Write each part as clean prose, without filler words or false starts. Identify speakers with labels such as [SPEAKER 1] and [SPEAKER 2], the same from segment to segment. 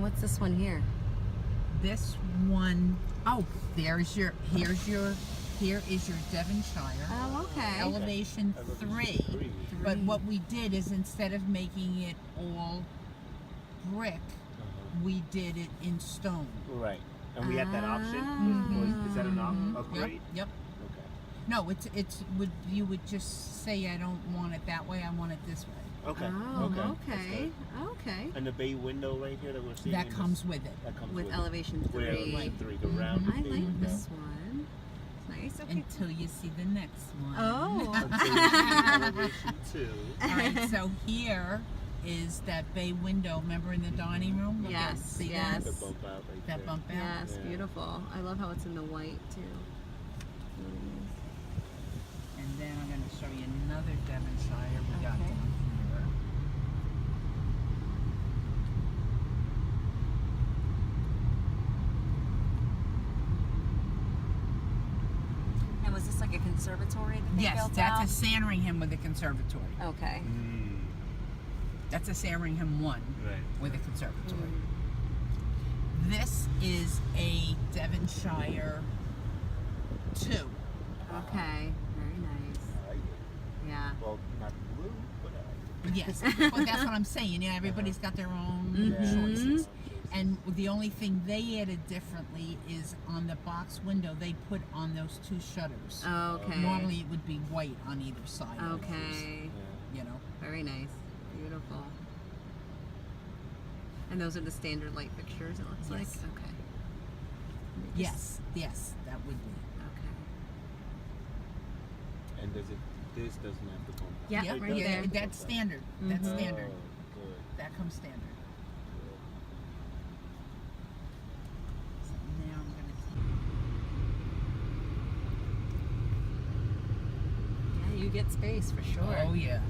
[SPEAKER 1] What's this one here?
[SPEAKER 2] This one, oh, here is your Devonshire.
[SPEAKER 1] Oh, okay.
[SPEAKER 2] Elevation 3. But what we did is instead of making it all brick, we did it in stone.
[SPEAKER 3] Right. And we had that option? Is that an upgrade?
[SPEAKER 2] Yep.
[SPEAKER 3] Okay.
[SPEAKER 2] No, you would just say I don't want it that way, I want it this way.
[SPEAKER 3] Okay.
[SPEAKER 1] Oh,
[SPEAKER 3] okay.
[SPEAKER 1] Okay.
[SPEAKER 3] And the bay window right here that we're seeing?
[SPEAKER 2] That comes with it.
[SPEAKER 3] That comes
[SPEAKER 1] With
[SPEAKER 3] with
[SPEAKER 1] elevation
[SPEAKER 3] it.
[SPEAKER 1] 3.
[SPEAKER 3] With elevation 3, the round
[SPEAKER 1] I
[SPEAKER 3] bay
[SPEAKER 1] like
[SPEAKER 3] window.
[SPEAKER 1] this one. It's nice. Okay.
[SPEAKER 2] Until you see the next one.
[SPEAKER 1] Oh.
[SPEAKER 3] Until you see elevation 2.
[SPEAKER 2] All right, so here is that bay window. Remember in the dining room? Look
[SPEAKER 1] Yes,
[SPEAKER 2] at- see
[SPEAKER 1] yes.
[SPEAKER 3] The bump out right
[SPEAKER 2] that
[SPEAKER 3] there.
[SPEAKER 2] bump out?
[SPEAKER 1] Yes,
[SPEAKER 3] Yeah.
[SPEAKER 1] beautiful. I love how it's in the white too.
[SPEAKER 2] And then I'm going to show you another Devonshire we got
[SPEAKER 1] Okay.
[SPEAKER 2] down here.
[SPEAKER 1] And was this like a conservatory that they
[SPEAKER 2] Yes,
[SPEAKER 1] built
[SPEAKER 2] that's
[SPEAKER 1] out?
[SPEAKER 2] a Sandringham with a conservatory.
[SPEAKER 1] Okay.
[SPEAKER 2] That's a Sandringham 1
[SPEAKER 3] Right.
[SPEAKER 2] with a conservatory. This is a Devonshire 2.
[SPEAKER 1] Okay. Very nice.
[SPEAKER 3] I like it.
[SPEAKER 1] Yeah.
[SPEAKER 3] Well, not blue, but I like it.
[SPEAKER 2] Yes, well, that's what I'm saying. Yeah, everybody's got their own choices. And the only thing they added differently is on the box window, they put on those 2 shutters.
[SPEAKER 1] Okay.
[SPEAKER 2] Normally it would be white on either side. of those,
[SPEAKER 1] Okay.
[SPEAKER 2] you know.
[SPEAKER 1] Very nice. Beautiful. And those are the standard light fixtures, it looks
[SPEAKER 2] Yes.
[SPEAKER 1] like? Okay.
[SPEAKER 2] Yes, that would be.
[SPEAKER 1] Okay.
[SPEAKER 3] And this doesn't have the bump out?
[SPEAKER 1] Yeah,
[SPEAKER 2] Yep,
[SPEAKER 1] right
[SPEAKER 2] yeah,
[SPEAKER 1] there.
[SPEAKER 2] that's standard. That's
[SPEAKER 1] Mhm.
[SPEAKER 2] standard.
[SPEAKER 3] Oh, good.
[SPEAKER 2] That comes standard. So now I'm gonna.
[SPEAKER 1] Yeah, you get space for sure.
[SPEAKER 2] Oh yeah.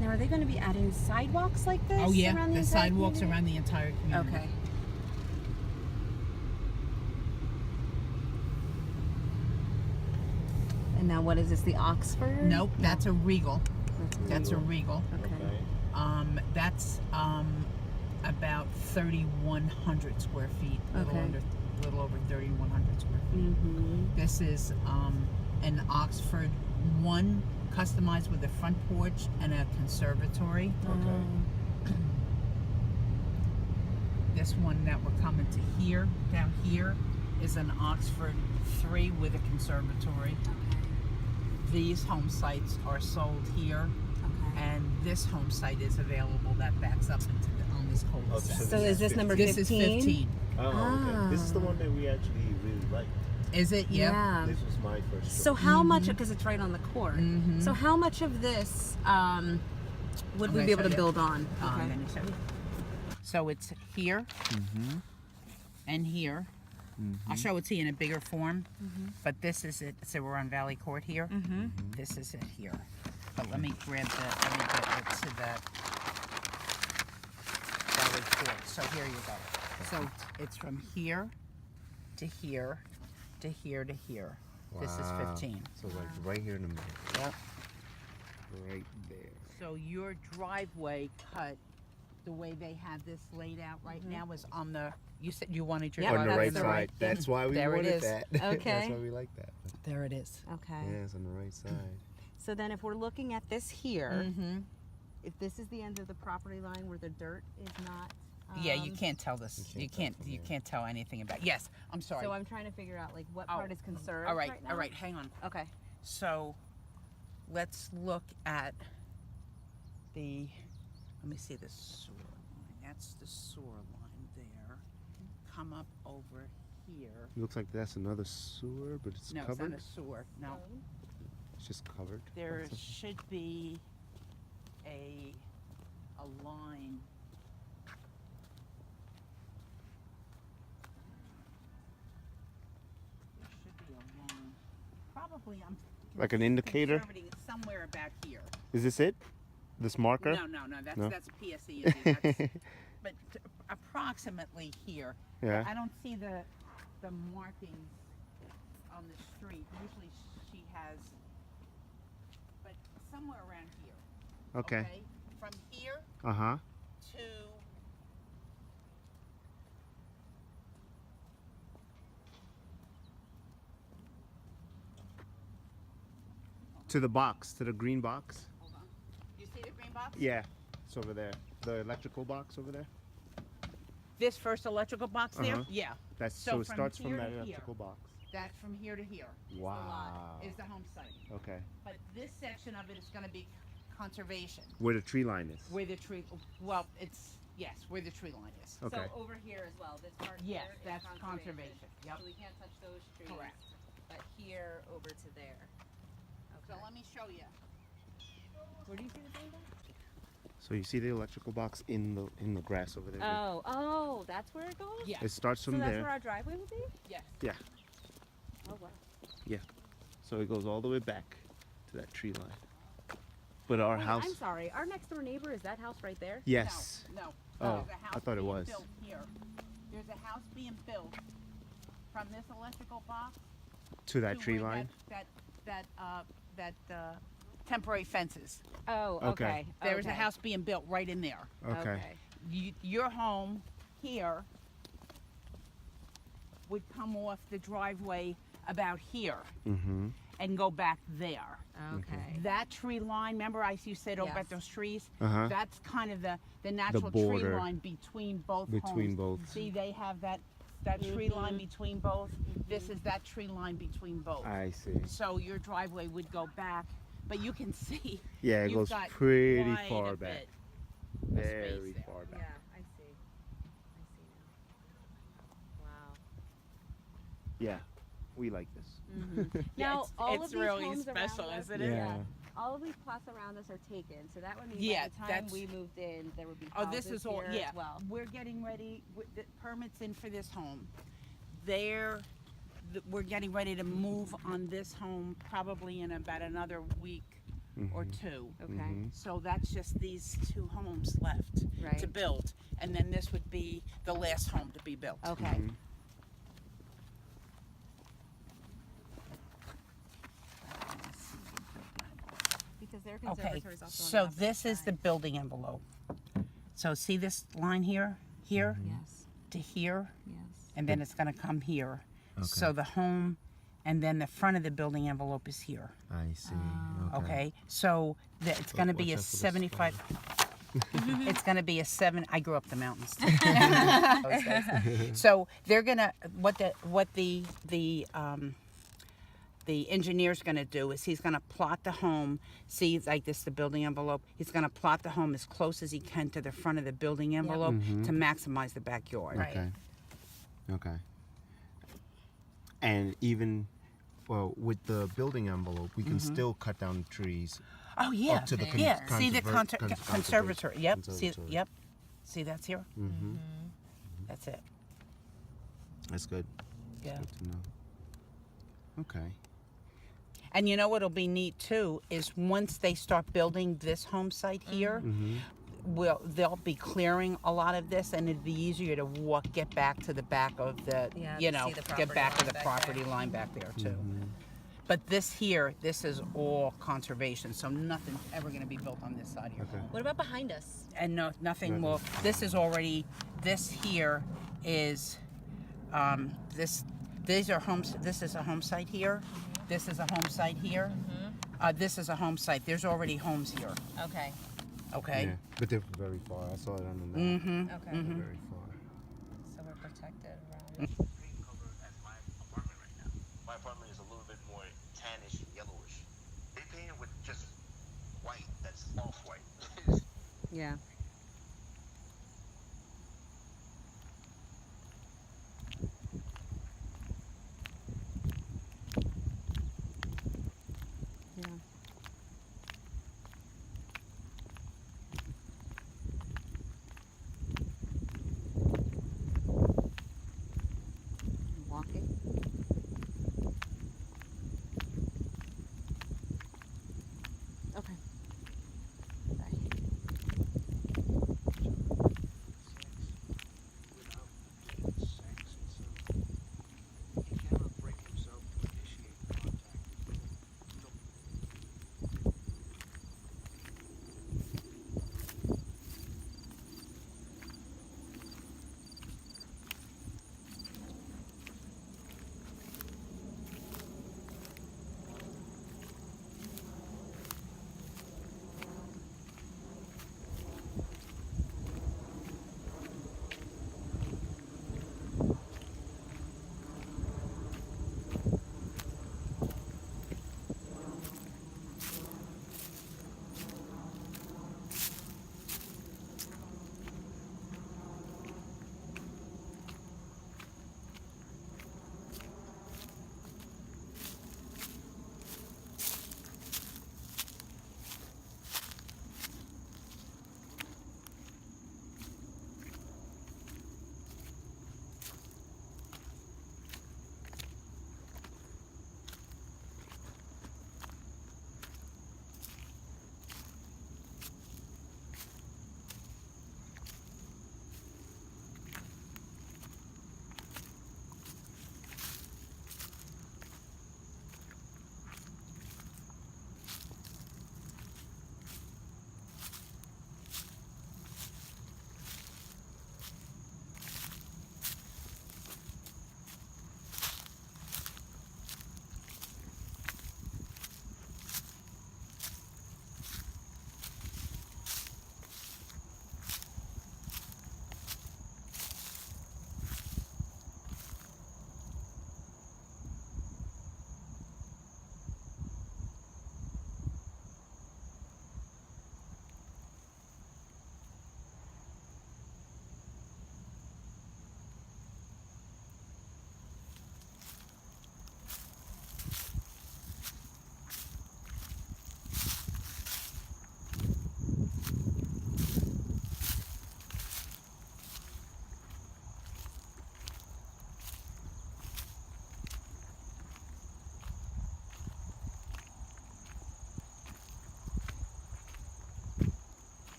[SPEAKER 4] Now, are they going to be adding sidewalks like this?
[SPEAKER 2] Oh yeah.
[SPEAKER 4] around
[SPEAKER 2] The
[SPEAKER 4] entire
[SPEAKER 2] sidewalks
[SPEAKER 4] community?
[SPEAKER 2] around the entire community.
[SPEAKER 1] Okay. And now what is this, the Oxford?
[SPEAKER 2] Nope, that's a Regal. That's a Regal.
[SPEAKER 1] Okay.
[SPEAKER 2] That's about 3,100 square feet.
[SPEAKER 1] Okay.
[SPEAKER 2] Little over 3,100 square feet.
[SPEAKER 1] Mm-hmm.
[SPEAKER 2] This is an Oxford 1, customized with a front porch and a conservatory.
[SPEAKER 3] Okay.
[SPEAKER 2] This one that we're coming to here, down here, is an Oxford 3 with a conservatory.
[SPEAKER 1] Okay.
[SPEAKER 2] These home sites are sold here,
[SPEAKER 1] Okay.
[SPEAKER 2] and this home site is available that backs up into on this cul-de-sac.
[SPEAKER 3] so
[SPEAKER 4] So is this number
[SPEAKER 2] This
[SPEAKER 4] 15?
[SPEAKER 2] is 15.
[SPEAKER 3] Oh, okay. This is the one that we actually really liked.
[SPEAKER 2] Is it? Yep.
[SPEAKER 1] Yeah.
[SPEAKER 3] This was my first
[SPEAKER 1] So
[SPEAKER 3] choice.
[SPEAKER 1] how much, because it's right on the court,
[SPEAKER 2] Mhm.
[SPEAKER 1] so how much of this would
[SPEAKER 2] I'm
[SPEAKER 1] we
[SPEAKER 2] gonna
[SPEAKER 1] be able
[SPEAKER 2] show
[SPEAKER 1] to
[SPEAKER 2] you.
[SPEAKER 1] build on?
[SPEAKER 2] Let me show you. So it's here and here. I'll show it to you in a bigger form, but this is it. So we're on Valley Court here. This is it here. But let me get it to that Valley Court. So here you go. So it's from here to here to here to here. This is 15.
[SPEAKER 3] So like right here in the middle.
[SPEAKER 2] Yep.
[SPEAKER 3] Right there.
[SPEAKER 2] So your driveway cut, the way they have this laid out right now, is on the. You said you wanted your
[SPEAKER 1] Yep,
[SPEAKER 3] On the
[SPEAKER 2] driveway
[SPEAKER 3] right
[SPEAKER 2] on the
[SPEAKER 3] side.
[SPEAKER 2] right.
[SPEAKER 3] That's why we
[SPEAKER 2] There it
[SPEAKER 3] wanted
[SPEAKER 2] is.
[SPEAKER 3] that.
[SPEAKER 1] Okay.
[SPEAKER 3] That's why we like that.
[SPEAKER 2] There it is.
[SPEAKER 1] Okay.
[SPEAKER 3] Yeah, it's on the right side.
[SPEAKER 1] So then if we're looking at this here,
[SPEAKER 2] Mm-hmm.
[SPEAKER 1] if this is the end of the property line where the dirt is not.
[SPEAKER 2] Yeah, you can't tell this. You can't.
[SPEAKER 3] tell from
[SPEAKER 2] You
[SPEAKER 3] here.
[SPEAKER 2] can't tell anything about. Yes, I'm sorry.
[SPEAKER 1] So I'm trying to figure out like what
[SPEAKER 2] Oh,
[SPEAKER 1] part is conserved.
[SPEAKER 2] all right.
[SPEAKER 1] now?
[SPEAKER 2] All right. Hang on.
[SPEAKER 1] Okay.
[SPEAKER 2] So, let's look at the. Let me see the sewer line. That's the sewer line there. Come up over here.
[SPEAKER 3] Looks like that's another sewer, but it's
[SPEAKER 2] No,
[SPEAKER 3] covered.
[SPEAKER 2] it's not a sewer. No,
[SPEAKER 3] It's just covered.
[SPEAKER 2] there
[SPEAKER 3] That's
[SPEAKER 2] should be a line. There should be a line. Probably I'm.
[SPEAKER 3] Like an indicator?
[SPEAKER 2] conservative, it's somewhere about here.
[SPEAKER 3] Is this it? This marker?
[SPEAKER 2] No, that's
[SPEAKER 3] No?
[SPEAKER 2] that's a PSE. Isn't it? But approximately here.
[SPEAKER 3] Yeah.
[SPEAKER 2] I don't see the markings on the street. Usually she has, but somewhere around here.
[SPEAKER 3] Okay.
[SPEAKER 2] From here
[SPEAKER 3] Uh huh.
[SPEAKER 2] to
[SPEAKER 3] To the box, to the green box.
[SPEAKER 2] Hold on. You see the green box?
[SPEAKER 3] Yeah, it's over there. The electrical box over there.
[SPEAKER 2] This first electrical box there?
[SPEAKER 3] Uh-huh.
[SPEAKER 2] Yeah.
[SPEAKER 3] That's
[SPEAKER 2] So
[SPEAKER 3] so, it
[SPEAKER 2] from
[SPEAKER 3] starts
[SPEAKER 2] here
[SPEAKER 3] from
[SPEAKER 2] to
[SPEAKER 3] that
[SPEAKER 2] here.
[SPEAKER 3] electrical box.
[SPEAKER 2] That's from here to here.
[SPEAKER 3] Wow.
[SPEAKER 2] Is the home site.
[SPEAKER 3] Okay.
[SPEAKER 2] But this section of it is going to be conservation.
[SPEAKER 3] Where the tree line is.
[SPEAKER 2] Where the tree, well, it's, yes, where the tree line is.
[SPEAKER 3] Okay.
[SPEAKER 4] So over here as well, this part
[SPEAKER 2] Yes,
[SPEAKER 4] here is
[SPEAKER 2] that's conservation. Yep.
[SPEAKER 4] So we can't touch those trees.
[SPEAKER 2] Correct.
[SPEAKER 4] But here over to there.
[SPEAKER 2] So
[SPEAKER 4] Okay.
[SPEAKER 2] let me show you.
[SPEAKER 4] Where do you see the green box?
[SPEAKER 3] So you see the electrical box in the grass over there.
[SPEAKER 4] Oh, that's where it goes?
[SPEAKER 2] Yeah.
[SPEAKER 3] It starts
[SPEAKER 4] So
[SPEAKER 3] from
[SPEAKER 4] that's
[SPEAKER 3] there.
[SPEAKER 4] where our driveway will be?
[SPEAKER 2] Yes.
[SPEAKER 3] Yeah.
[SPEAKER 4] Oh wow.
[SPEAKER 3] So it goes all the way back to that tree line. But our
[SPEAKER 4] Wait,
[SPEAKER 3] house.
[SPEAKER 4] I'm sorry. Our next door neighbor is that house right there?
[SPEAKER 3] Yes.
[SPEAKER 2] No.
[SPEAKER 3] Oh,
[SPEAKER 2] There's a house
[SPEAKER 3] I thought it
[SPEAKER 2] being
[SPEAKER 3] was.
[SPEAKER 2] built here. There's a house being built from this electrical box
[SPEAKER 3] To that
[SPEAKER 2] to
[SPEAKER 3] tree
[SPEAKER 2] where
[SPEAKER 3] line.
[SPEAKER 2] that temporary fences.
[SPEAKER 4] Oh,
[SPEAKER 3] Okay.
[SPEAKER 4] okay.
[SPEAKER 2] There's a
[SPEAKER 4] okay.
[SPEAKER 2] house being built right in there.
[SPEAKER 3] Okay.
[SPEAKER 2] Your home here would come off the driveway about here
[SPEAKER 3] Mm-hmm.
[SPEAKER 2] and go back there.
[SPEAKER 4] Okay.
[SPEAKER 2] That tree line, remember you said over
[SPEAKER 4] Yes.
[SPEAKER 2] at those trees?
[SPEAKER 3] Uh-huh.
[SPEAKER 2] That's kind of the natural
[SPEAKER 3] border
[SPEAKER 2] tree line between both
[SPEAKER 3] between
[SPEAKER 2] homes.
[SPEAKER 3] both.
[SPEAKER 2] See, they have that tree line between both. This is that tree line between both.
[SPEAKER 3] I see.
[SPEAKER 2] So your driveway would go back, but you can see
[SPEAKER 3] Yeah, it
[SPEAKER 2] you've
[SPEAKER 3] goes
[SPEAKER 2] got
[SPEAKER 3] pretty
[SPEAKER 2] quite
[SPEAKER 3] far
[SPEAKER 2] a
[SPEAKER 3] back.
[SPEAKER 2] bit.
[SPEAKER 3] Very
[SPEAKER 2] there.
[SPEAKER 3] far
[SPEAKER 4] Yeah,
[SPEAKER 3] back.
[SPEAKER 4] I see. I see now. Wow.
[SPEAKER 3] Yeah. We like this.
[SPEAKER 2] Yeah,
[SPEAKER 4] Now, all
[SPEAKER 2] it's
[SPEAKER 4] of these
[SPEAKER 2] really
[SPEAKER 4] homes
[SPEAKER 2] special,
[SPEAKER 4] around us,
[SPEAKER 2] isn't it?
[SPEAKER 3] Yeah.
[SPEAKER 4] all of these plots around us are taken, so that would mean
[SPEAKER 2] Yeah,
[SPEAKER 4] by the time
[SPEAKER 2] that's-
[SPEAKER 4] we moved in, there would be
[SPEAKER 2] Oh,
[SPEAKER 4] houses
[SPEAKER 2] this is all,
[SPEAKER 4] here
[SPEAKER 2] yeah.
[SPEAKER 4] as well.
[SPEAKER 2] We're getting ready, the permits in for this home. We're getting ready to move on this home probably in about another week or two.
[SPEAKER 4] Okay.
[SPEAKER 2] So that's just these two homes left to
[SPEAKER 4] Right.
[SPEAKER 2] build. And then this would be the last home to be built.
[SPEAKER 4] Okay. Because their
[SPEAKER 2] Okay,
[SPEAKER 4] conservatory is also on
[SPEAKER 2] so
[SPEAKER 4] the opposite
[SPEAKER 2] this is the
[SPEAKER 4] side.
[SPEAKER 2] building envelope. So see this line here, here
[SPEAKER 4] Yes.
[SPEAKER 2] to here,
[SPEAKER 4] Yes.
[SPEAKER 2] and then it's gonna come here. So the home, and then the front of the building envelope is here.
[SPEAKER 3] I see.
[SPEAKER 2] Okay, so it's gonna be a
[SPEAKER 3] watch out for the
[SPEAKER 2] 75. It's gonna be a 7. I grew up the mountains. So they're gonna what the engineer's gonna do is he's gonna plot the home. See, like this, the building envelope. He's gonna plot the home as close as he can to the front of the building envelope to maximize the backyard.
[SPEAKER 4] Right.
[SPEAKER 3] Okay. Okay. And even, well, with the building envelope, we can still cut down trees.
[SPEAKER 2] Oh yeah,
[SPEAKER 3] Up to the
[SPEAKER 2] yeah. See the
[SPEAKER 3] conservatory.
[SPEAKER 2] conservatory. Yep. See,
[SPEAKER 3] Conservatory.
[SPEAKER 2] yep. See, that's here.
[SPEAKER 3] Mm-hmm.
[SPEAKER 2] That's it.
[SPEAKER 3] That's good.
[SPEAKER 2] Yeah.
[SPEAKER 3] Good to know. Okay.
[SPEAKER 2] And you know what'll be neat too is once they start building this home site here, they'll be clearing a lot of this, and it'd be easier to get back to the back of the,
[SPEAKER 4] Yeah,
[SPEAKER 2] you
[SPEAKER 4] to
[SPEAKER 2] know,
[SPEAKER 4] see the
[SPEAKER 2] get back to
[SPEAKER 4] property
[SPEAKER 2] the
[SPEAKER 4] line back
[SPEAKER 2] property
[SPEAKER 4] there.
[SPEAKER 2] line back there too. But this here, this is all conservation, so nothing's ever going to be built on this side of your home.
[SPEAKER 4] What about behind us?
[SPEAKER 2] And no, nothing will. This is already. This here is. This. These are homes. This is a home site here. This is a home site here. This is a home site. There's already homes here.
[SPEAKER 4] Okay.
[SPEAKER 2] Okay.
[SPEAKER 3] Yeah. But they're very far. I saw it on the map.
[SPEAKER 2] Mm-hmm.
[SPEAKER 4] Okay.
[SPEAKER 3] They're very far.
[SPEAKER 4] So we're protected around.
[SPEAKER 5] green color as my apartment right now. My apartment is a little bit more tannish, yellowish. They painted with just white, that's off-white.
[SPEAKER 4] Yeah. Yeah. Walking. Okay. Bye.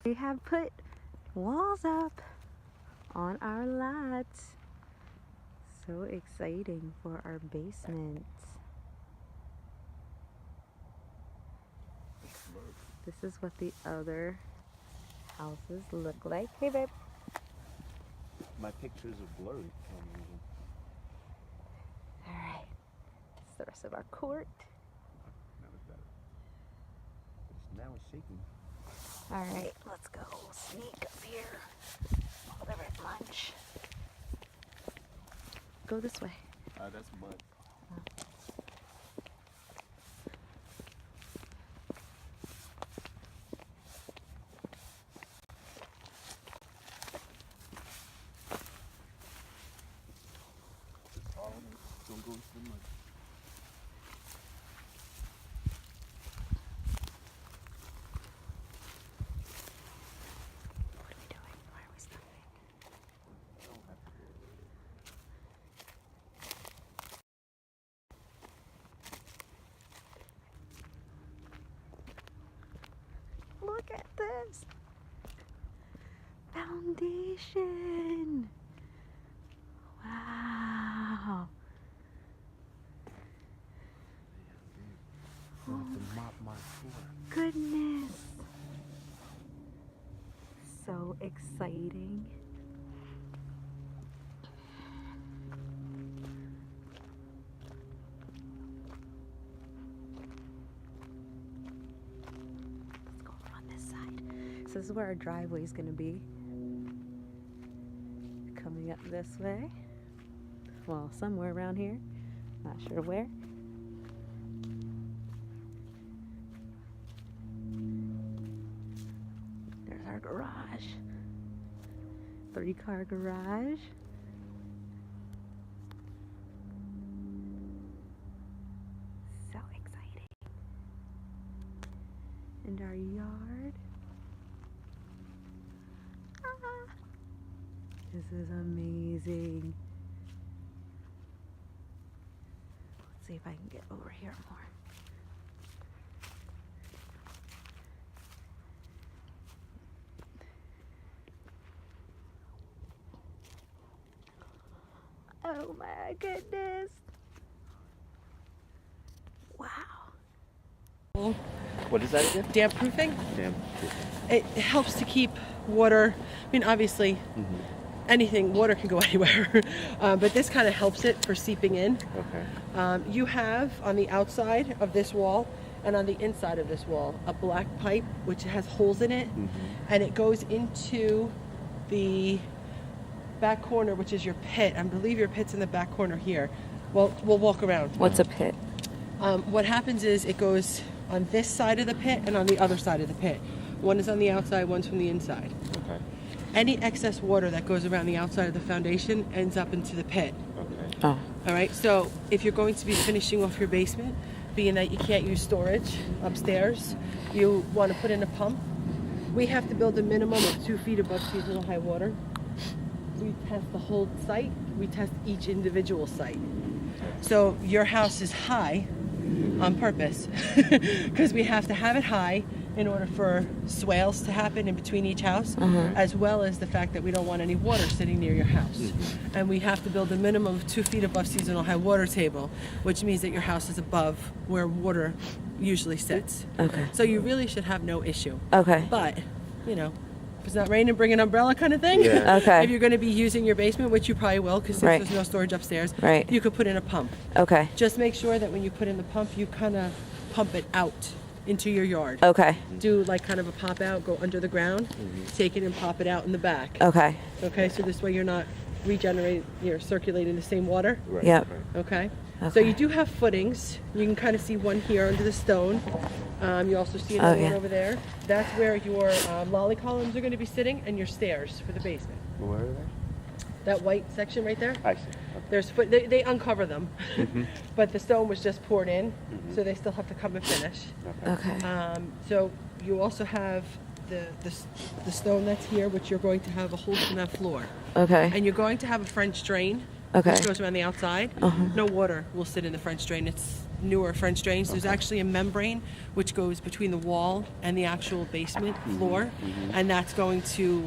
[SPEAKER 4] We have put walls up on our lot. So exciting for our basement. This is what the other houses look like. Hey, babe.
[SPEAKER 3] My pictures are blurry.
[SPEAKER 4] All right. That's the rest of our court.
[SPEAKER 3] That was better. Now it's shaking.
[SPEAKER 4] All right, let's go sneak up here. Whatever, lunch. Go this way.
[SPEAKER 3] That's mud. Don't go into the mud.
[SPEAKER 4] What are we doing? Why are we stopping? Look at this foundation. Wow.
[SPEAKER 3] I'll have to mop my floor.
[SPEAKER 4] Goodness. So exciting. Let's go on this side. So this is where our driveway is going to be. Coming up this way. Well, somewhere around here. Not sure where. There's our garage. 3-car garage. So exciting. And our yard. Ah, this is amazing. Let's see if I can get over here more. Oh my goodness. Wow.
[SPEAKER 3] What is that again?
[SPEAKER 6] Damp proofing.
[SPEAKER 3] Damn.
[SPEAKER 6] It helps to keep water. I mean, obviously, water can go anywhere, but this kind of helps it for seeping in.
[SPEAKER 3] Okay.
[SPEAKER 6] You have on the outside of this wall and on the inside of this wall a black pipe which has holes in it, and it goes into the back corner, which is your pit. I believe your pit's in the back corner here. Well, we'll walk around.
[SPEAKER 4] What's a pit?
[SPEAKER 6] What happens is it goes on this side of the pit and on the other side of the pit. One is on the outside, one's from the inside.
[SPEAKER 3] Okay.
[SPEAKER 6] Any excess water that goes around the outside of the foundation ends up into the pit.
[SPEAKER 3] Okay.
[SPEAKER 4] Oh.
[SPEAKER 6] All right, so if you're going to be finishing off your basement, being that you can't use storage upstairs, you want to put in a pump. We have to build a minimum of 2 feet above seasonal high water. We test the whole site. We test each individual site. So your house is high on purpose because we have to have it high in order for swales to happen in between each house, as well as the fact that we don't want any water sitting near your house. And we have to build a minimum of 2 feet above seasonal high water table, which means that your house is above where water usually sits.
[SPEAKER 4] Okay.
[SPEAKER 6] So you really should have no issue.
[SPEAKER 4] Okay.
[SPEAKER 6] But, you know, if it's not raining, bring an umbrella kind of thing.
[SPEAKER 3] Yeah.
[SPEAKER 4] Okay.
[SPEAKER 6] If you're going to be using your basement, which you probably will because since
[SPEAKER 4] Right.
[SPEAKER 6] there's no storage upstairs,
[SPEAKER 4] Right.
[SPEAKER 6] you could put in a pump.
[SPEAKER 4] Okay.
[SPEAKER 6] Just make sure that when you put in the pump, you kind of pump it out into your yard.
[SPEAKER 4] Okay.
[SPEAKER 6] Do like kind of a pop out, go under the ground, take it and pop it out in the back.
[SPEAKER 4] Okay.
[SPEAKER 6] Okay, so this way you're not you're circulating the same water.
[SPEAKER 3] Right.
[SPEAKER 4] Yep.
[SPEAKER 3] Right.
[SPEAKER 6] Okay. So
[SPEAKER 4] Okay.
[SPEAKER 6] you do have footings. You can kind of see one here under the stone. You also see another one
[SPEAKER 4] yeah.
[SPEAKER 6] over there. That's where your lolly columns are going to be sitting and your stairs for the basement.
[SPEAKER 3] Where are they?
[SPEAKER 6] That white section right there.
[SPEAKER 3] I see.
[SPEAKER 6] There's they uncover them, but the stone was just poured in, so they still have to come and finish.
[SPEAKER 4] Okay.
[SPEAKER 6] So you also have the stone that's here, which you're going to have a hole in that floor,
[SPEAKER 4] Okay.
[SPEAKER 6] and you're going to have a French drain,
[SPEAKER 4] Okay.
[SPEAKER 6] which goes around the outside. No water will sit in the French drain. It's newer French drains, there's actually a membrane which goes between the wall and the actual basement floor, and that's going to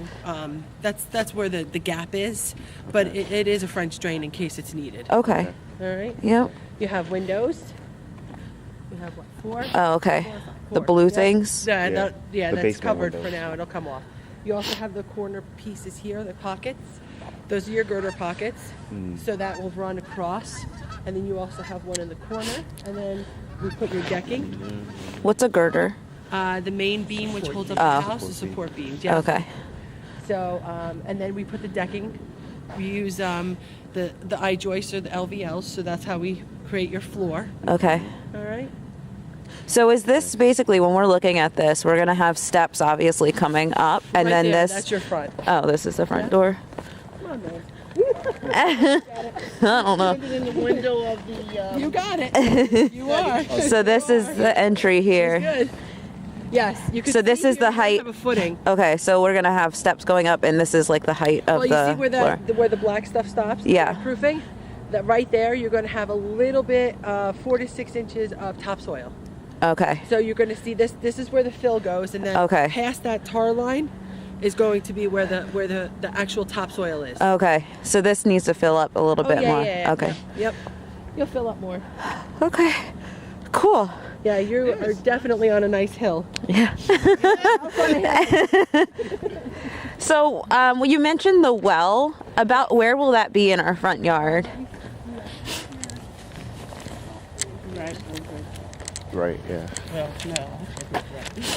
[SPEAKER 6] that's where the gap is. But it is a French drain in case it's needed.
[SPEAKER 4] Okay.
[SPEAKER 6] All right.
[SPEAKER 4] Yep.
[SPEAKER 6] You have windows. You have what, 4?
[SPEAKER 4] Oh, okay.
[SPEAKER 6] Four,
[SPEAKER 4] The blue
[SPEAKER 6] yeah.
[SPEAKER 4] things?
[SPEAKER 6] Yeah,
[SPEAKER 3] Yeah. The
[SPEAKER 6] that's
[SPEAKER 3] basement
[SPEAKER 6] covered for
[SPEAKER 3] windows.
[SPEAKER 6] now. It'll come off. You also have the corner pieces here, the pockets. Those are your girder pockets. So that will run across. And then you also have one in the corner. And then we put your decking.
[SPEAKER 4] What's a girder?
[SPEAKER 6] The main beam which holds up
[SPEAKER 4] Oh.
[SPEAKER 6] the house, the support beams. Yeah.
[SPEAKER 4] Okay.
[SPEAKER 6] So, and then we put the decking. We use the I-joists or the LVLs. So that's how we create your floor.
[SPEAKER 4] Okay.
[SPEAKER 6] All right.
[SPEAKER 4] So is this basically, when we're looking at this, we're going to have steps obviously coming up, and
[SPEAKER 6] Right
[SPEAKER 4] then
[SPEAKER 6] there,
[SPEAKER 4] this.
[SPEAKER 6] That's your front.
[SPEAKER 4] Oh, this is the front
[SPEAKER 6] Yeah.
[SPEAKER 4] door.
[SPEAKER 6] Come on, man.
[SPEAKER 4] I don't know.
[SPEAKER 1] In the window of the,
[SPEAKER 6] You got it. You are.
[SPEAKER 4] So this is the entry here.
[SPEAKER 6] Good. Yes, you can.
[SPEAKER 4] So this
[SPEAKER 6] see
[SPEAKER 4] is the
[SPEAKER 6] here, you
[SPEAKER 4] height-
[SPEAKER 6] Have a footing.
[SPEAKER 4] Okay, so we're gonna have steps going up, and this is like the height of
[SPEAKER 6] Well, you
[SPEAKER 4] the
[SPEAKER 6] see where
[SPEAKER 4] floor.
[SPEAKER 6] where the black stuff stops.
[SPEAKER 4] Yeah.
[SPEAKER 6] Proofing. That right there, you're going to have a little bit, 4 to 6 inches of topsoil.
[SPEAKER 4] Okay.
[SPEAKER 6] So you're going to see this. This is where the fill goes, and then
[SPEAKER 4] Okay.
[SPEAKER 6] past that tar line is going to be where the actual topsoil is.
[SPEAKER 4] Okay. So this needs to fill up a little
[SPEAKER 6] Oh,
[SPEAKER 4] bit
[SPEAKER 6] yeah,
[SPEAKER 4] more.
[SPEAKER 6] yeah, yeah,
[SPEAKER 4] Okay.
[SPEAKER 6] yeah. Yep. You'll fill up more.
[SPEAKER 4] Okay. Cool.
[SPEAKER 6] Yeah, you are definitely on a nice hill.
[SPEAKER 4] Yeah. So, well, you mentioned the well. About where will that be in our front yard?
[SPEAKER 2] Right.
[SPEAKER 3] Right, yeah.
[SPEAKER 2] Well, no.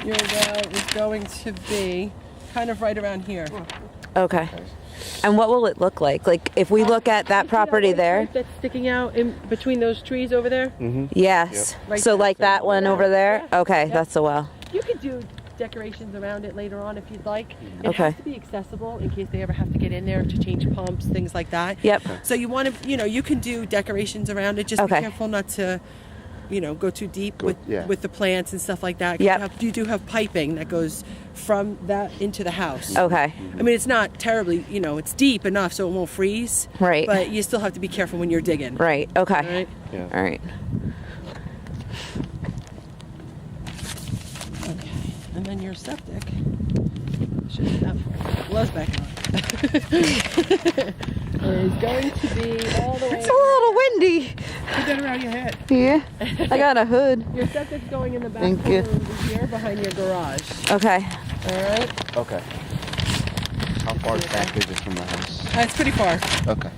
[SPEAKER 6] Your well is going to be kind of right around here.
[SPEAKER 4] Okay. And what will it look like? Like if we look at that
[SPEAKER 6] You see
[SPEAKER 4] property
[SPEAKER 6] white
[SPEAKER 4] there?
[SPEAKER 6] pipe that's sticking out in between those trees over there?
[SPEAKER 4] Yes.
[SPEAKER 6] Right
[SPEAKER 4] So
[SPEAKER 6] there.
[SPEAKER 4] like that one over there?
[SPEAKER 6] Yeah.
[SPEAKER 4] Okay,
[SPEAKER 6] Yeah.
[SPEAKER 4] that's the well.
[SPEAKER 6] You could do decorations around it later on if you'd like. It
[SPEAKER 4] Okay.
[SPEAKER 6] has to be accessible in case they ever have to get in there to change pumps, things like that.
[SPEAKER 4] Yep.
[SPEAKER 6] So you want to, you can do decorations around it. Just
[SPEAKER 4] Okay.
[SPEAKER 6] be careful not to, go too deep
[SPEAKER 3] Go-
[SPEAKER 6] with
[SPEAKER 3] yeah.
[SPEAKER 6] with the plants and stuff like that. 'Cause
[SPEAKER 4] Yep.
[SPEAKER 6] you do have piping that goes from that into the house.
[SPEAKER 4] Okay.
[SPEAKER 6] I mean, it's not terribly, it's deep enough so it won't freeze.
[SPEAKER 4] Right.
[SPEAKER 6] But you still have to be careful when you're digging.
[SPEAKER 4] Right. Okay.
[SPEAKER 6] All right.
[SPEAKER 3] Yeah.
[SPEAKER 4] All right.
[SPEAKER 6] Okay. And then your septic. Should do that for you. Gloves back on. Is going to be all the way.
[SPEAKER 4] It's a little windy.
[SPEAKER 2] Put that around your head.
[SPEAKER 4] Yeah. I got a hood.
[SPEAKER 6] Your septic's going in the back
[SPEAKER 4] Thank you.
[SPEAKER 6] corner over here behind your garage.
[SPEAKER 4] Okay.
[SPEAKER 6] All right.
[SPEAKER 3] Okay. How far back is it from the house?
[SPEAKER 6] It's pretty far.
[SPEAKER 3] Okay.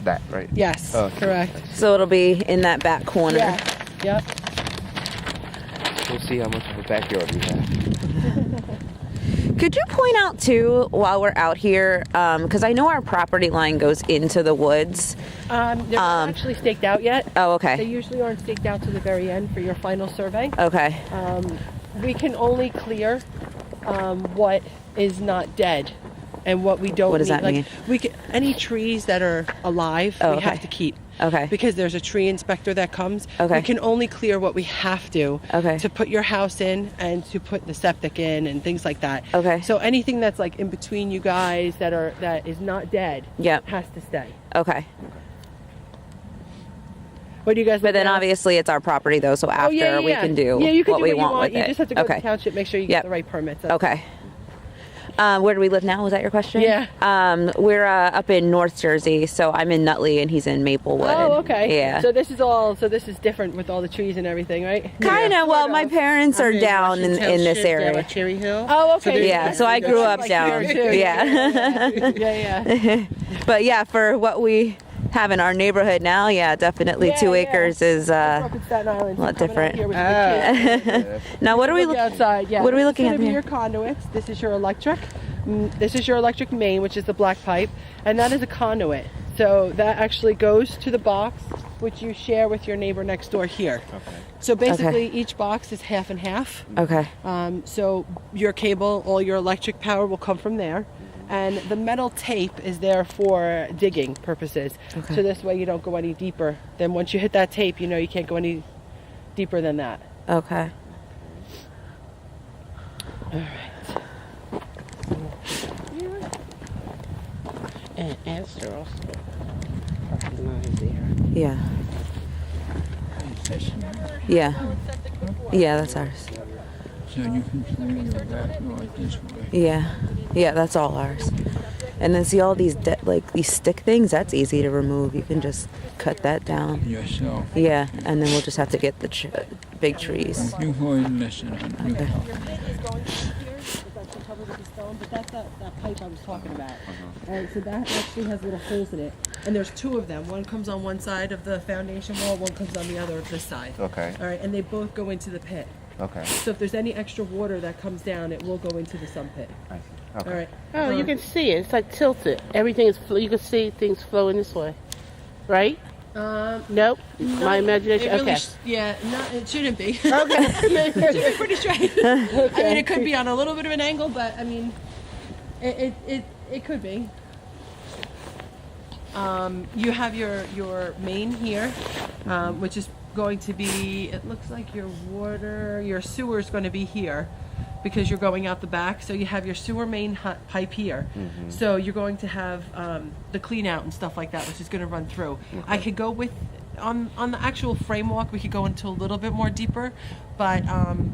[SPEAKER 3] That, right?
[SPEAKER 6] Yes.
[SPEAKER 3] Oh,
[SPEAKER 6] correct.
[SPEAKER 4] So it'll be in that back corner.
[SPEAKER 6] Yeah. Yep.
[SPEAKER 3] We'll see how much of a backyard we have.
[SPEAKER 4] Could you point out too, while we're out here, because I know our property line goes into the woods.
[SPEAKER 6] They're not actually staked out yet.
[SPEAKER 4] Oh,
[SPEAKER 6] They
[SPEAKER 4] okay.
[SPEAKER 6] usually aren't staked out to the very end for your final survey.
[SPEAKER 4] Okay.
[SPEAKER 6] We can only clear what is not dead and what we don't
[SPEAKER 4] What does
[SPEAKER 6] need.
[SPEAKER 4] that
[SPEAKER 6] like,
[SPEAKER 4] mean?
[SPEAKER 6] We can, any trees that are alive,
[SPEAKER 4] Oh,
[SPEAKER 6] we
[SPEAKER 4] okay.
[SPEAKER 6] have to keep.
[SPEAKER 4] Okay.
[SPEAKER 6] Because there's a tree inspector that comes.
[SPEAKER 4] Okay.
[SPEAKER 6] We can only clear what we have to
[SPEAKER 4] Okay.
[SPEAKER 6] to put your house in and to put the septic in and things like that.
[SPEAKER 4] Okay.
[SPEAKER 6] So anything that's like in between you guys that is not dead
[SPEAKER 4] Yep.
[SPEAKER 6] has to stay.
[SPEAKER 4] Okay.
[SPEAKER 6] What do you guys?
[SPEAKER 4] But then
[SPEAKER 6] look at?
[SPEAKER 4] obviously it's our property though, so after we can do
[SPEAKER 6] you can
[SPEAKER 4] what
[SPEAKER 6] do
[SPEAKER 4] we
[SPEAKER 6] what you
[SPEAKER 4] want with
[SPEAKER 6] You
[SPEAKER 4] it.
[SPEAKER 6] just have to go to
[SPEAKER 4] okay.
[SPEAKER 6] the township, make sure you
[SPEAKER 4] Yep.
[SPEAKER 6] get the right permits. That's-
[SPEAKER 4] Okay. Where do we live now? Was that your question?
[SPEAKER 6] Yeah.
[SPEAKER 4] We're up in North Jersey, so I'm in Nutley and he's in Maplewood.
[SPEAKER 6] Oh, okay.
[SPEAKER 4] Yeah.
[SPEAKER 6] So this is different with all the trees and everything, right?
[SPEAKER 4] Kind of. Well, my parents are down in this area.
[SPEAKER 1] Cherry Hill.
[SPEAKER 6] Oh, okay.
[SPEAKER 4] Yeah, so I grew up
[SPEAKER 6] Like
[SPEAKER 4] down.
[SPEAKER 6] here, too.
[SPEAKER 4] Yeah.
[SPEAKER 6] Yeah.
[SPEAKER 4] But yeah, for what we have in our neighborhood now, yeah, definitely
[SPEAKER 6] Yeah,
[SPEAKER 4] 2
[SPEAKER 6] yeah.
[SPEAKER 4] acres is
[SPEAKER 6] Grew up in Staten Island,
[SPEAKER 4] a lot
[SPEAKER 6] so coming out
[SPEAKER 4] different.
[SPEAKER 6] here with the kids.
[SPEAKER 4] Now what are we
[SPEAKER 6] Look
[SPEAKER 4] looking
[SPEAKER 6] outside? Yeah.
[SPEAKER 4] what are we
[SPEAKER 6] This
[SPEAKER 4] looking
[SPEAKER 6] is
[SPEAKER 4] at
[SPEAKER 6] gonna be
[SPEAKER 4] here?
[SPEAKER 6] your conduits. This is your electric. This is your electric main, which is the black pipe, and that is a conduit. So that actually goes to the box, which you share with your neighbor next door here.
[SPEAKER 3] Okay.
[SPEAKER 6] So basically, each box is half and half.
[SPEAKER 4] Okay.
[SPEAKER 6] So your cable, all your electric power will come from there. And the metal tape is there for digging purposes.
[SPEAKER 4] Okay.
[SPEAKER 6] So this way you don't go any deeper. Then once you hit that tape, you can't go any deeper than that.
[SPEAKER 4] Okay.
[SPEAKER 6] All right.
[SPEAKER 7] And Astor also. Parking lot is there.
[SPEAKER 4] Yeah. Yeah. Yeah, that's ours.
[SPEAKER 8] So you can turn your back right this way.
[SPEAKER 4] Yeah. Yeah, that's all ours. And then see all these these stick things? That's easy to remove. You can just cut that down.
[SPEAKER 8] Yourself.
[SPEAKER 4] Yeah, and then we'll just have to get the big trees.
[SPEAKER 8] You go and listen. You
[SPEAKER 4] Okay.
[SPEAKER 8] talk.
[SPEAKER 6] But that's that pipe I was talking about. All right, so that actually has little holes in it. And there's two of them. One comes on one side of the foundation wall, one comes on the other of this side.
[SPEAKER 3] Okay.
[SPEAKER 6] All right, and they both go into the pit.
[SPEAKER 3] Okay.
[SPEAKER 6] So if there's any extra water that comes down, it will go into the sump pit.
[SPEAKER 3] I see. Okay.
[SPEAKER 6] All right.
[SPEAKER 7] Oh, you can see it. It's like tilted. Everything is, you can see things flowing this way. Right? Nope. My imagination.
[SPEAKER 6] It really
[SPEAKER 7] Okay.
[SPEAKER 6] yeah, no, it shouldn't be.
[SPEAKER 7] Okay.
[SPEAKER 6] It should be pretty straight. I mean, it could be on a little bit of an angle, but I mean, it could be. You have your main here, which is going to be. It looks like your sewer is going to be here, because you're going out the back. So you have your sewer main pipe here. So you're going to have the clean out and stuff like that, which is going to run through. I could go with on the actual frame walk. We could go into a little bit more deeper, but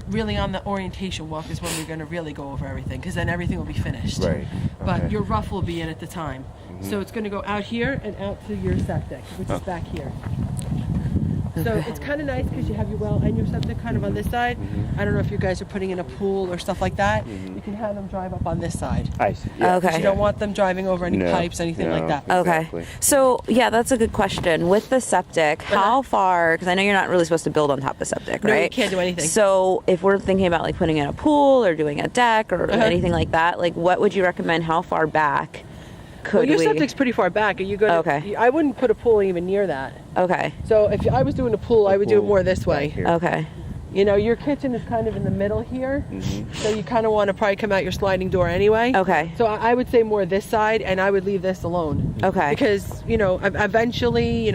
[SPEAKER 6] really on the orientation walk is when we're going to really go over everything, because then everything will be finished.
[SPEAKER 3] Right.
[SPEAKER 6] But
[SPEAKER 3] Okay.
[SPEAKER 6] your rough will be in at the time. So it's going to go out here and out to your septic, which is back here. So it's kind of nice because you have your well and your septic kind of on this side. I don't know if you guys are putting in a pool or stuff like that. You can have them drive up on this side.
[SPEAKER 3] I see.
[SPEAKER 4] Okay.
[SPEAKER 6] You don't want them driving over any
[SPEAKER 3] No,
[SPEAKER 6] pipes, anything like
[SPEAKER 3] no.
[SPEAKER 6] that.
[SPEAKER 4] Okay.
[SPEAKER 3] Exactly.
[SPEAKER 4] So, yeah, that's a good question. With the septic, how far, because I know you're not really supposed to build on top of septic,
[SPEAKER 6] No, you
[SPEAKER 4] right?
[SPEAKER 6] can't do anything.
[SPEAKER 4] So, if we're thinking about like putting in a pool or doing a deck or anything like that, like what would you recommend? How far back could
[SPEAKER 6] Well, your
[SPEAKER 4] we?
[SPEAKER 6] septic's pretty far back. Are you going
[SPEAKER 4] Okay.
[SPEAKER 6] I wouldn't put a pool even near that.
[SPEAKER 4] Okay.
[SPEAKER 6] So if I was doing a pool, I would do it
[SPEAKER 3] pool
[SPEAKER 6] more this
[SPEAKER 3] back
[SPEAKER 6] way.
[SPEAKER 3] here.
[SPEAKER 4] Okay.
[SPEAKER 6] You know, your kitchen is kind of in the middle here, so you kind of want to probably come out your sliding door anyway.
[SPEAKER 4] Okay.
[SPEAKER 6] So I would say more this side, and I would leave this alone.
[SPEAKER 4] Okay.
[SPEAKER 6] Because, you know, eventually,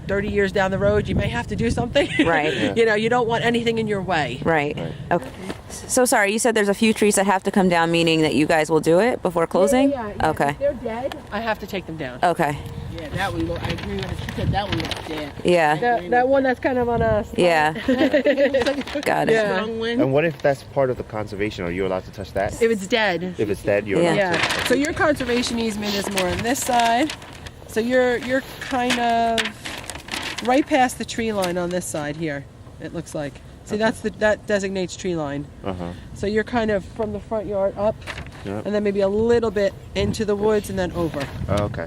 [SPEAKER 6] 30 years down the road, you may have to do something.
[SPEAKER 4] Right.
[SPEAKER 3] Yeah.
[SPEAKER 6] You know, you don't want anything in your way.
[SPEAKER 4] Right. Okay. So sorry, you said there's a few trees that have to come down, meaning that you guys will do it before closing?
[SPEAKER 6] Yeah.
[SPEAKER 4] Okay.
[SPEAKER 6] If they're dead, I have to take them down.
[SPEAKER 4] Okay.
[SPEAKER 7] Yeah, that one. I agree with her. She said that one looks dead.
[SPEAKER 4] Yeah.
[SPEAKER 6] That one that's kind of on us.
[SPEAKER 4] Yeah. Got it.
[SPEAKER 6] Yeah.
[SPEAKER 7] Strong wind.
[SPEAKER 3] And what if that's part of the conservation? Are you allowed to touch that?
[SPEAKER 6] If it's dead.
[SPEAKER 3] If it's dead, you're
[SPEAKER 4] Yeah.
[SPEAKER 3] allowed
[SPEAKER 6] Yeah.
[SPEAKER 3] to.
[SPEAKER 6] So your conservation easement is more on this side. So you're kind of right past the tree line on this side here. It looks like. See, that designates tree line. So you're kind of from the front yard up,
[SPEAKER 3] Yep.
[SPEAKER 6] and then maybe a little bit into the woods, and then over.
[SPEAKER 3] Okay.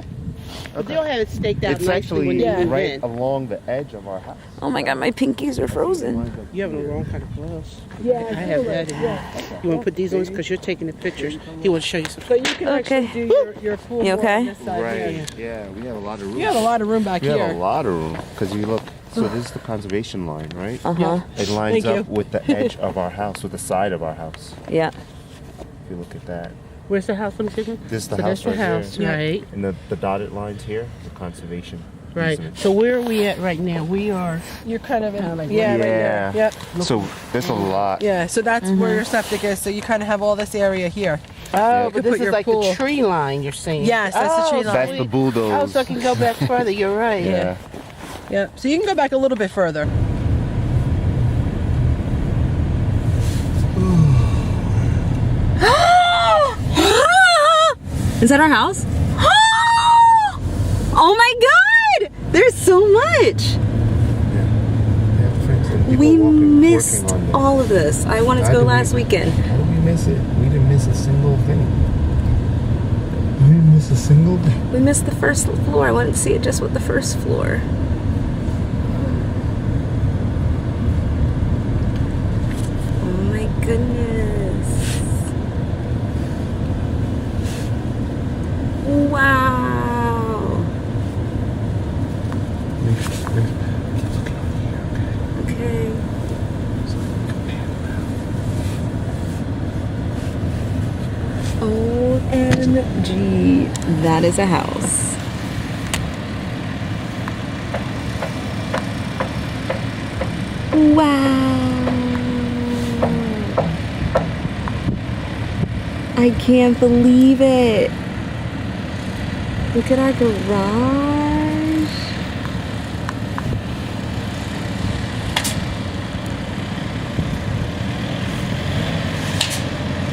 [SPEAKER 7] But they'll have it staked out
[SPEAKER 3] It's
[SPEAKER 7] nicely
[SPEAKER 3] actually
[SPEAKER 7] when you move
[SPEAKER 3] right
[SPEAKER 7] in.
[SPEAKER 3] along the edge of our house.
[SPEAKER 4] Oh my God, my pinkies are frozen.
[SPEAKER 7] You have the wrong kind of gloves.
[SPEAKER 6] Yeah,
[SPEAKER 7] I have that in here. You want to put these on because you're taking the pictures. He wants to show you some.
[SPEAKER 6] So you can
[SPEAKER 4] Okay.
[SPEAKER 6] actually do your pool
[SPEAKER 4] You
[SPEAKER 6] more
[SPEAKER 4] okay?
[SPEAKER 6] on this side here.
[SPEAKER 3] Right. Yeah, we have a lot of room.
[SPEAKER 6] You have a lot of room back
[SPEAKER 3] We have a
[SPEAKER 6] here.
[SPEAKER 3] lot of room because you look. So this is the conservation line, right?
[SPEAKER 4] Uh-huh.
[SPEAKER 3] It lines
[SPEAKER 6] Thank
[SPEAKER 3] up with the edge of our house, with the side of our house.
[SPEAKER 4] Yeah.
[SPEAKER 3] If you look at that,
[SPEAKER 7] Where's the house? Let me see.
[SPEAKER 3] this is the
[SPEAKER 7] So
[SPEAKER 3] house
[SPEAKER 7] that's your
[SPEAKER 3] right
[SPEAKER 7] house,
[SPEAKER 3] here.
[SPEAKER 7] right?
[SPEAKER 3] And the dotted lines here, the conservation.
[SPEAKER 7] Right.
[SPEAKER 3] easement.
[SPEAKER 7] So where are we at right now? We are.
[SPEAKER 6] You're kind of in,
[SPEAKER 7] Kinda like
[SPEAKER 6] yeah, right
[SPEAKER 3] Yeah.
[SPEAKER 6] there. Yep.
[SPEAKER 3] So there's a lot.
[SPEAKER 6] Yeah, so that's where your septic is. So you kind of have all this area here.
[SPEAKER 7] Oh,
[SPEAKER 6] could
[SPEAKER 7] but this
[SPEAKER 6] put
[SPEAKER 7] is
[SPEAKER 6] your
[SPEAKER 7] like
[SPEAKER 6] pool.
[SPEAKER 7] the tree line. You're saying.
[SPEAKER 6] Yes, that's the tree line.
[SPEAKER 3] That's the
[SPEAKER 7] Oh,
[SPEAKER 3] bulldoze.
[SPEAKER 7] so I can go back further. You're right.
[SPEAKER 3] Yeah.
[SPEAKER 6] Yeah, so you can go back a little bit further.
[SPEAKER 4] Is that our house? Oh my God! There's so much. We missed all of this. I wanted to go last weekend.
[SPEAKER 9] How did we miss it? We didn't miss a single thing. We didn't miss a single thing.
[SPEAKER 4] We missed the first floor. I wanted to see it just with the first floor. Oh my goodness. Wow. Okay. OMG, that is a house. Wow. I can't believe it. Look at our garage.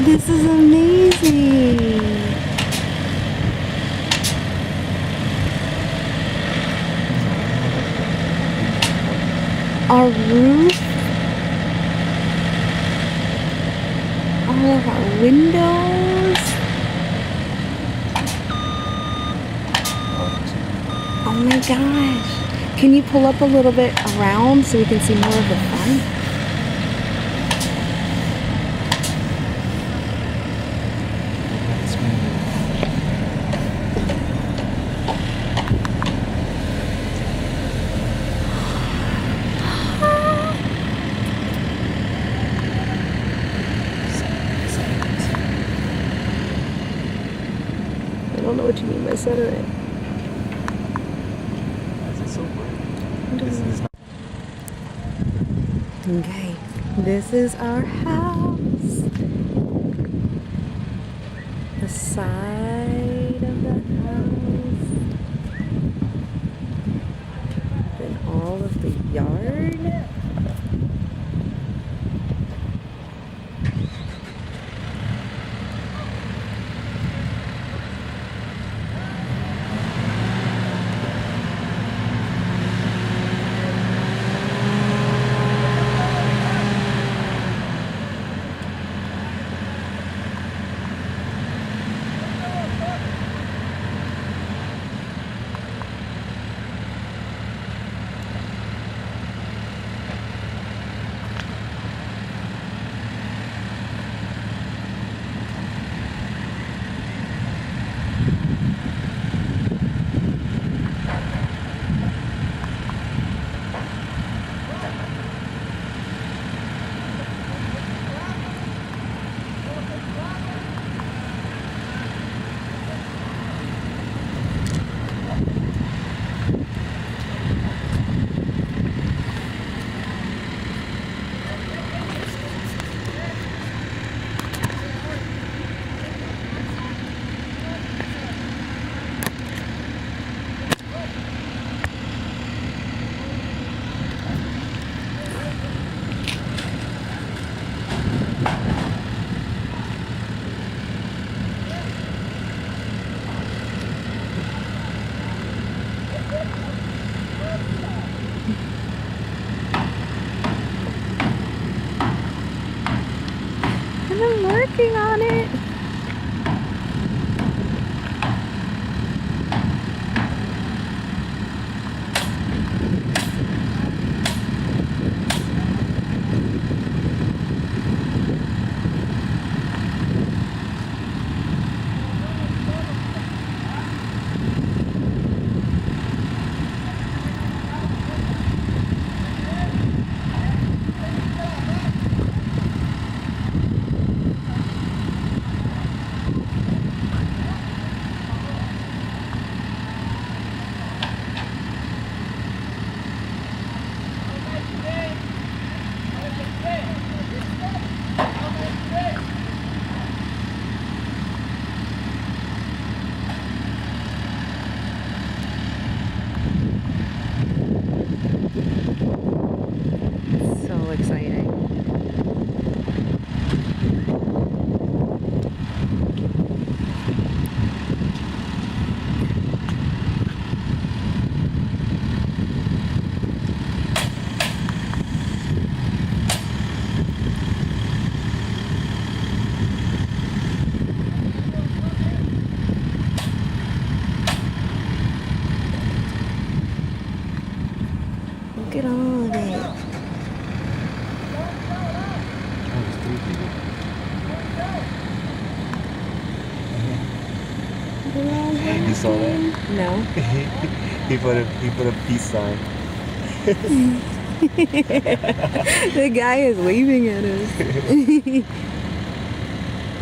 [SPEAKER 4] This is amazing. Our roof, all of our windows. Oh my gosh. Can you pull up a little bit around so we can see more of the front? I don't know what you mean by center it. Okay, this is our house. The side of the house. Then all of the yard. And I'm working on it. So exciting. Look at all of it.
[SPEAKER 9] You saw that?
[SPEAKER 4] No.
[SPEAKER 9] he put a peace sign.
[SPEAKER 4] The guy is waving at us.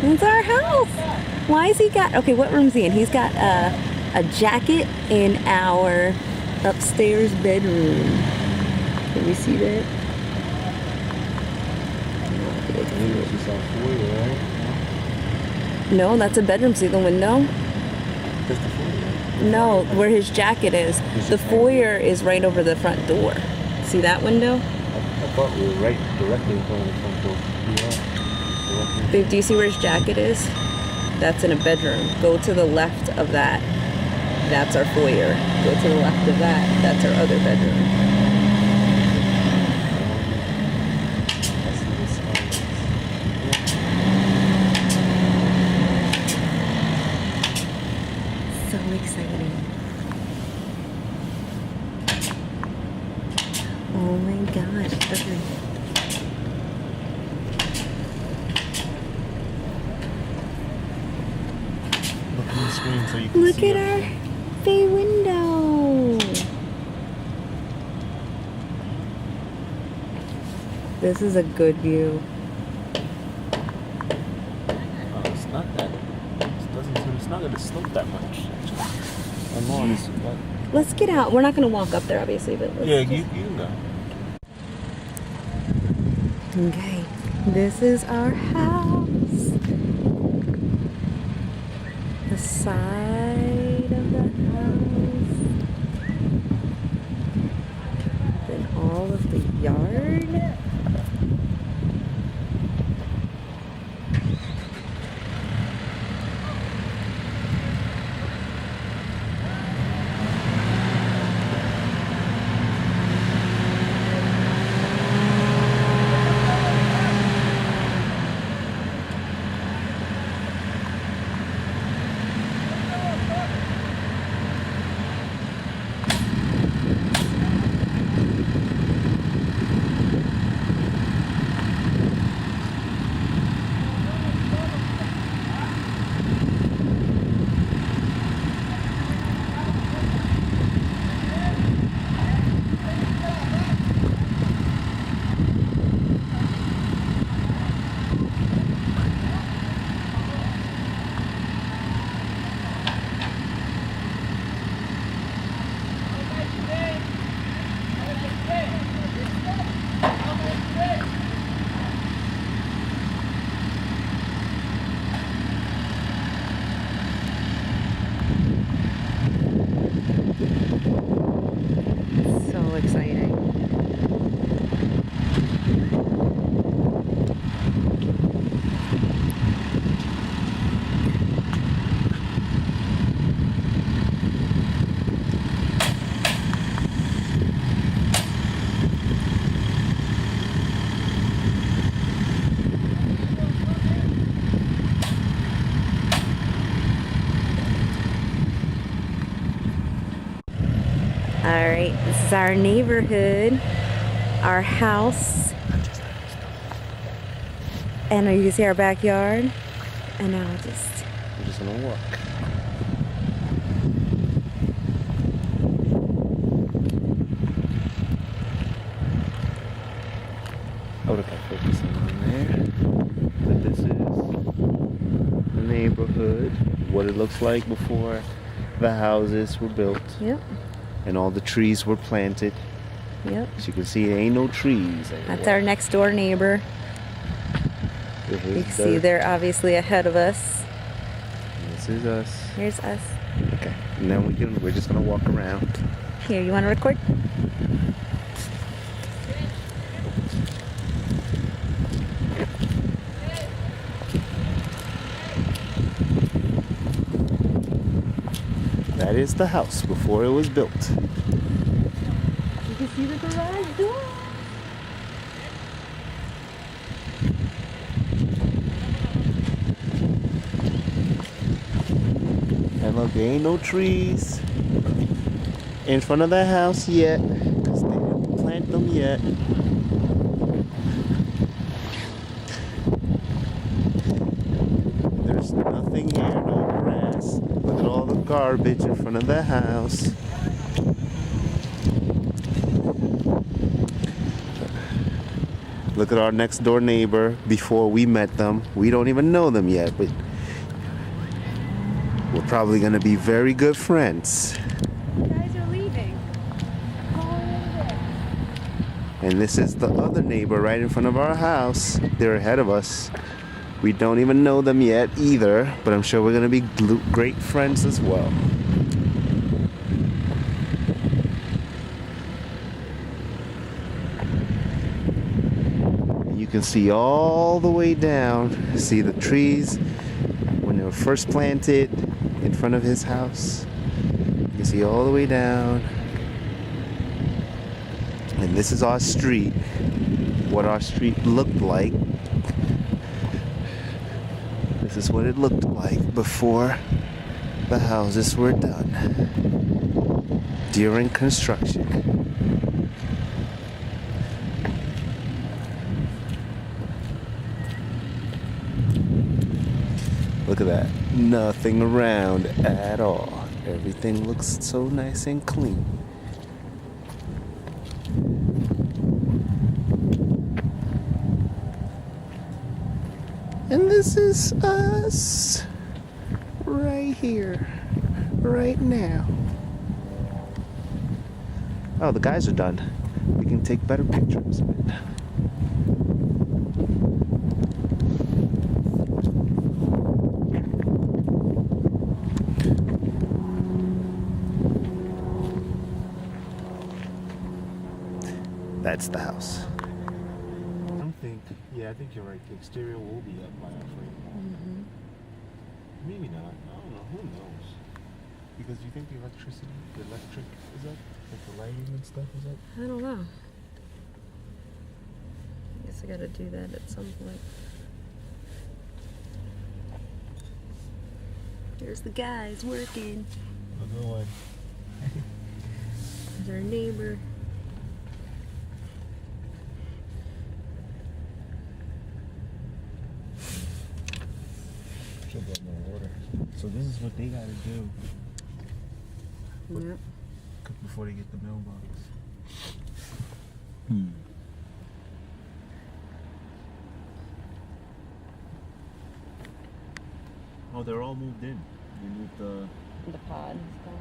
[SPEAKER 4] That's our house. Why is he got, okay, what room is he in? He's got a jacket in our upstairs bedroom. Can you see that? No, that's a bedroom. See the window?
[SPEAKER 9] That's the foyer.
[SPEAKER 4] No, where his jacket is. The foyer is right over the front door. See that window?
[SPEAKER 3] I thought we were right directly in front of the front door. Yeah.
[SPEAKER 4] Babe, do you see where his jacket is? That's in a bedroom. Go to the left of that. That's our foyer. Go to the left of that. That's our other bedroom. So exciting. Oh my gosh. Okay.
[SPEAKER 3] Look on the screen so you can
[SPEAKER 4] Look
[SPEAKER 3] see
[SPEAKER 4] at
[SPEAKER 3] everything.
[SPEAKER 4] our bay window. This is a good view.
[SPEAKER 3] Oh, it's not that. It's not going to slope that much. My lawn is what?
[SPEAKER 4] Let's get out. We're not going to walk up there, obviously, but let's
[SPEAKER 3] Yeah, you can go.
[SPEAKER 4] Okay, this is our house. The side of the house. Then all of the yard. So exciting. All right, this is our neighborhood, our house, and you can see our backyard. And now
[SPEAKER 3] We're just going to walk. I would have focusing on there. But this is the neighborhood, what it looks like before the houses were built.
[SPEAKER 4] Yep.
[SPEAKER 3] And all the trees were planted.
[SPEAKER 4] Yep.
[SPEAKER 3] As you can see, there ain't no trees anymore.
[SPEAKER 4] That's our next door neighbor.
[SPEAKER 3] This
[SPEAKER 4] You
[SPEAKER 3] is
[SPEAKER 4] can see they're obviously ahead of us.
[SPEAKER 3] This is us.
[SPEAKER 4] Here's us.
[SPEAKER 3] Okay. And then we're just gonna walk around.
[SPEAKER 4] Here, you want to record?
[SPEAKER 3] That is the house before it was built.
[SPEAKER 4] You can see the garage door.
[SPEAKER 3] And look, there ain't no trees in front of the house yet, because they didn't plant them yet. There's nothing here, no grass. Look at all the garbage in front of the house. Look at our next door neighbor before we met them. We don't even know them yet, but we're probably gonna be very good friends.
[SPEAKER 4] You guys are leaving.
[SPEAKER 3] And this is the other neighbor right in front of our house. They're ahead of us. We don't even know them yet either, but I'm sure we're gonna be great friends as well. can see all the way down. See the trees when they were first planted in front of his house. You can see all the way down. And this is our street. What our street looked like. This is what it looked like before the houses were done. During construction. Look at that. Nothing around at all. Everything looks so nice and clean. And this is us right here, right now. Oh, the guys are done. We can take better pictures of it. That's the house. I think you're right. The exterior will be up by our frame wall. Maybe not. I don't know. Who knows? Because do you think the electric is up? Like the lighting and stuff is up?
[SPEAKER 4] I don't know. I guess I gotta do that at some point. There's the guys working.
[SPEAKER 3] Another one.
[SPEAKER 4] There's our neighbor.
[SPEAKER 3] So this is what they gotta do
[SPEAKER 4] Yep.
[SPEAKER 3] before they get the mailbox. Oh, they're all moved in. They moved
[SPEAKER 4] The pod is gone.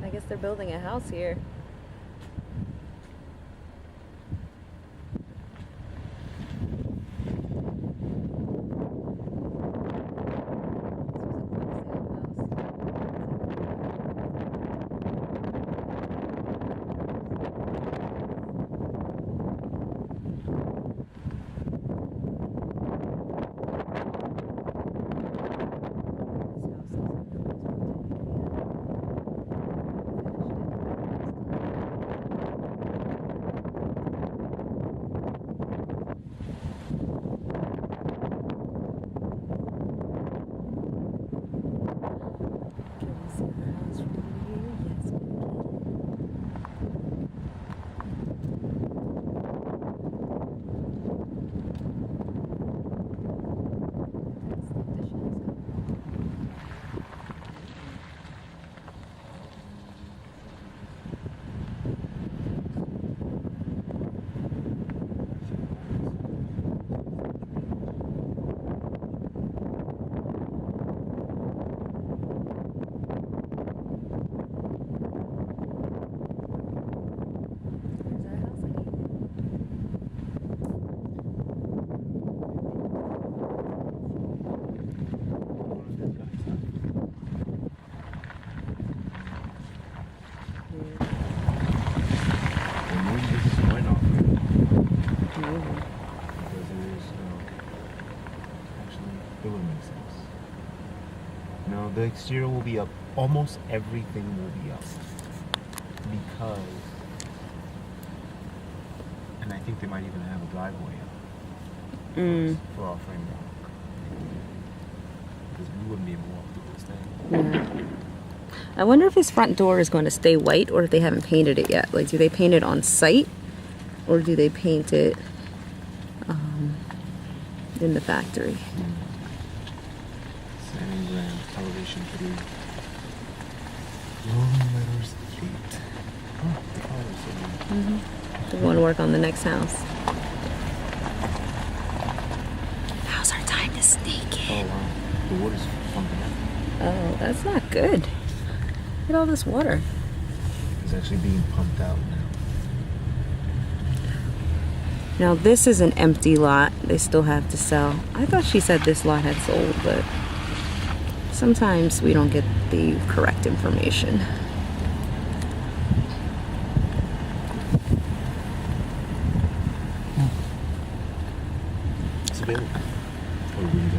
[SPEAKER 4] I guess they're building a house here.
[SPEAKER 3] No, the exterior will be up. Almost everything will be up. Because, and I think they might even have a driveway up for our frame walk. Because we wouldn't be able to walk through this thing.
[SPEAKER 4] Yeah. I wonder if his front door is going to stay white or if they haven't painted it yet. Like, do they paint it on site or do they paint it in the factory?
[SPEAKER 3] San Grand, elevation 3. Rolling letters 8. Oh, the colors are
[SPEAKER 4] We want to work on the next house. Now's our time to sneak in.
[SPEAKER 3] Oh, wow. The water's pumping up.
[SPEAKER 4] Oh, that's not good. Look at all this water.
[SPEAKER 3] It's actually being pumped out now.
[SPEAKER 4] Now this is an empty lot. They still have to sell. I thought she said this lot had sold, but sometimes we don't get the correct information.
[SPEAKER 3] It's available. Oh, we don't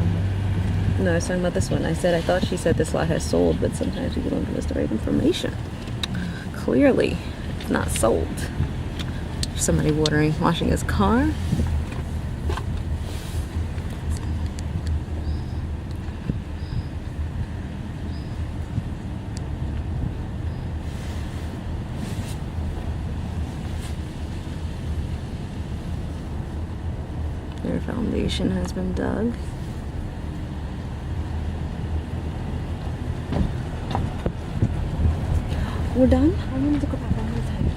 [SPEAKER 3] know.
[SPEAKER 4] No, I was talking about this one. I said I thought she said this lot has sold, but sometimes people don't give us the right information. Clearly, it's not sold. Somebody washing his car. Their foundation has been dug. We're done? I wanted to go back one more time.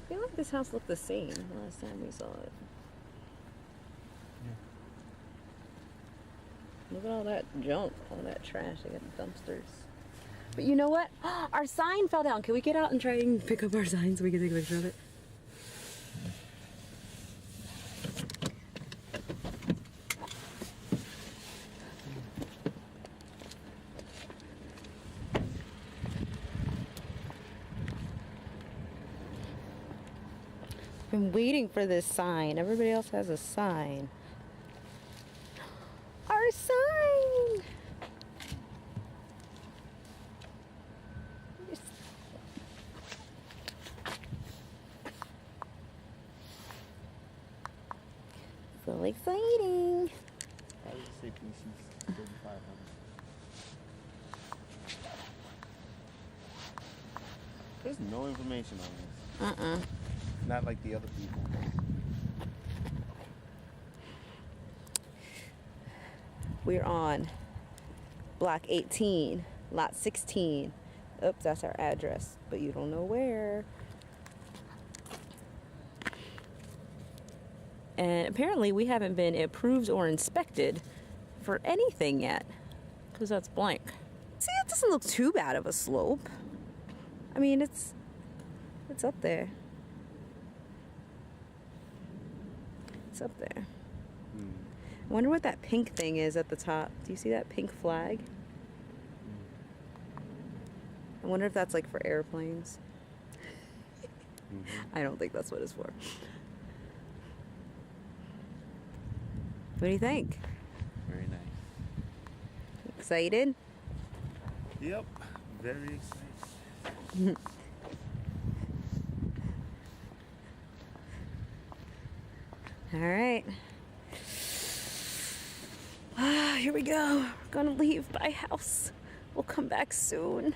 [SPEAKER 4] I feel like this house looked the same last time we saw it. Look at all that junk, all that trash. They got the dumpsters. But you know what? Our sign fell down. Can we get out and try and pick up our sign so we can take a picture of it? Been waiting for this sign. Everybody else has a sign. Our sign! So exciting.
[SPEAKER 3] How does it say PC's 3500? There's no information on this. Not like the other people.
[SPEAKER 4] We're on block 18, lot 16. Oops, that's our address, but you don't know where. And apparently we haven't been approved or inspected for anything yet, because that's blank. See, it doesn't look too bad of a slope. I mean, it's up there. It's up there. I wonder what that pink thing is at the top. Do you see that pink flag? I wonder if that's like for airplanes. I don't think that's what it's for. What do you think?
[SPEAKER 3] Very nice.
[SPEAKER 4] Excited?
[SPEAKER 3] Yep. Very excited.
[SPEAKER 4] All right. Here we go. We're gonna leave by house. We'll come back soon.